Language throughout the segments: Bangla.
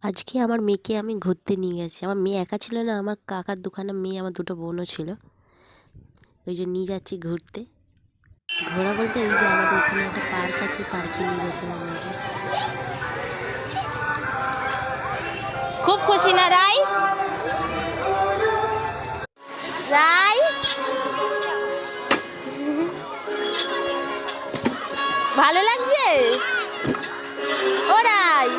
আজকে আমার মেয়েকে আমি ঘুরতে নিয়ে গেছি। আমার মেয়ে একা ছিল না, আমার কাকার দোকানে মেয়ে, আমার দুটো বোনও ছিল। ওই জন্য নিয়ে যাচ্ছি ঘুরতে। ঘোরা বলতে এই যে আমাদের এখানে একটা পার্ক আছে, পার্কে নিয়ে গেছে আমার মেয়েকে। খুব খুশি না রাই? রাই ভালো লাগছে? ও রাই,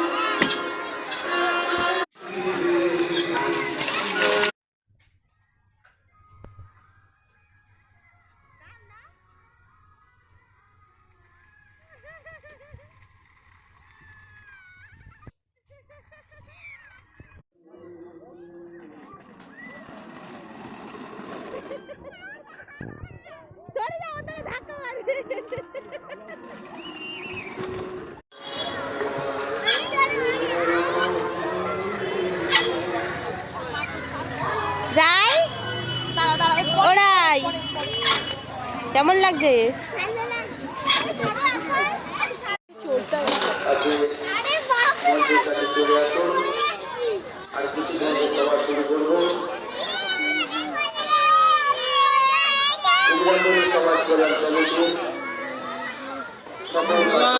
রাই ও রাই, কেমন লাগছে? সমাজ কল্যাণ সমিতি সকল